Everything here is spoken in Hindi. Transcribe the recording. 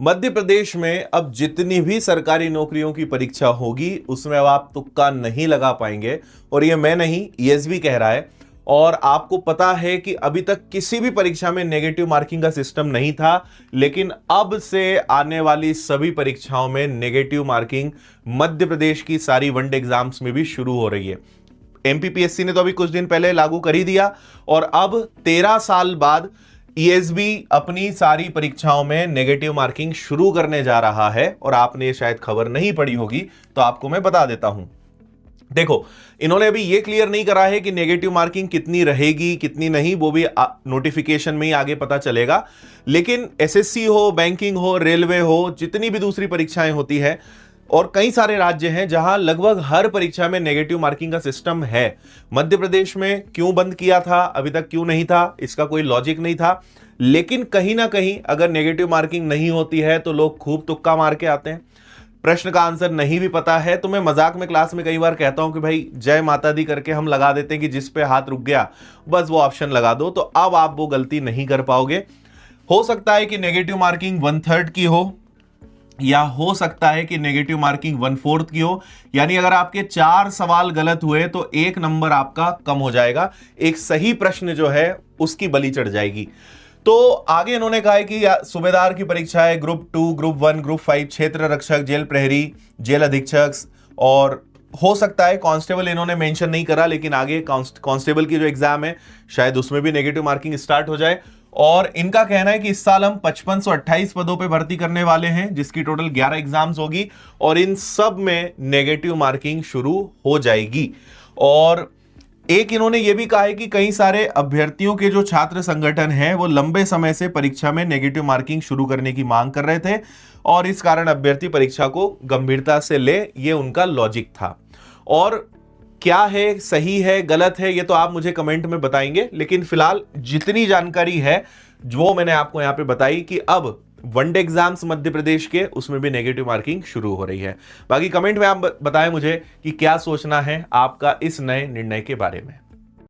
मध्य प्रदेश में अब जितनी भी सरकारी नौकरियों की परीक्षा होगी उसमें अब आप तुक्का नहीं लगा पाएंगे। और ये मैं नहीं, ईएसबी कह रहा है। और आपको पता है कि अभी तक किसी भी परीक्षा में नेगेटिव मार्किंग का सिस्टम नहीं था, लेकिन अब से आने वाली सभी परीक्षाओं में नेगेटिव मार्किंग मध्य प्रदेश की सारी वनडे एग्जाम्स में भी शुरू हो रही है। एमपीपीएससी ने तो अभी कुछ दिन पहले लागू कर ही दिया और अब 13 साल बाद ईएसबी अपनी सारी परीक्षाओं में नेगेटिव मार्किंग शुरू करने जा रहा है। और आपने शायद खबर नहीं पढ़ी होगी तो आपको मैं बता देता हूं। देखो, इन्होंने अभी ये क्लियर नहीं करा है कि नेगेटिव मार्किंग कितनी रहेगी कितनी नहीं, वो भी नोटिफिकेशन में ही आगे पता चलेगा। लेकिन एसएससी हो, बैंकिंग हो, रेलवे हो, जितनी भी दूसरी परीक्षाएं होती है, और कई सारे राज्य हैं जहां लगभग हर परीक्षा में नेगेटिव मार्किंग का सिस्टम है। मध्य प्रदेश में क्यों बंद किया था, अभी तक क्यों नहीं था, इसका कोई लॉजिक नहीं था। लेकिन कहीं ना कहीं अगर नेगेटिव मार्किंग नहीं होती है तो लोग खूब तुक्का मार के आते हैं। प्रश्न का आंसर नहीं भी पता है तो मैं मजाक में क्लास में कई बार कहता हूं कि भाई जय माता दी करके हम लगा देते हैं कि जिस पे हाथ रुक गया बस वो ऑप्शन लगा दो, तो अब आप वो गलती नहीं कर पाओगे। हो सकता है कि नेगेटिव मार्किंग 1/3 की हो, या हो सकता है कि नेगेटिव मार्किंग 1/4 की हो। यानी अगर आपके 4 सवाल गलत हुए तो 1 नंबर आपका कम हो जाएगा, एक सही प्रश्न जो है उसकी बलि चढ़ जाएगी। तो आगे इन्होंने कहा है कि सूबेदार की परीक्षा है, ग्रुप 2, ग्रुप 1, ग्रुप 5, क्षेत्र रक्षक, जेल प्रहरी, जेल अधीक्षक, और हो सकता है कांस्टेबल इन्होंने मेंशन नहीं करा, लेकिन आगे कांस्टेबल की जो एग्जाम है शायद उसमें भी नेगेटिव मार्किंग स्टार्ट हो जाए। और इनका कहना है कि इस साल हम 5528 पदों पे भर्ती करने वाले हैं, जिसकी टोटल 11 एग्जाम्स होगी और इन सब में नेगेटिव मार्किंग शुरू हो जाएगी। और एक इन्होंने यह भी कहा है कि कई सारे अभ्यर्थियों के जो छात्र संगठन हैं वो लंबे समय से परीक्षा में नेगेटिव मार्किंग शुरू करने की मांग कर रहे थे और इस कारण अभ्यर्थी परीक्षा को गंभीरता से ले, ये उनका लॉजिक था। और क्या है, सही है, गलत है, ये तो आप मुझे कमेंट में बताएंगे। लेकिन फिलहाल जितनी जानकारी है जो मैंने आपको यहां पे बताई कि अब वनडे एग्जाम्स मध्य प्रदेश के उसमें भी नेगेटिव मार्किंग शुरू हो रही है। बाकी कमेंट में आप बताएं मुझे कि क्या सोचना है आपका इस नए निर्णय के बारे में।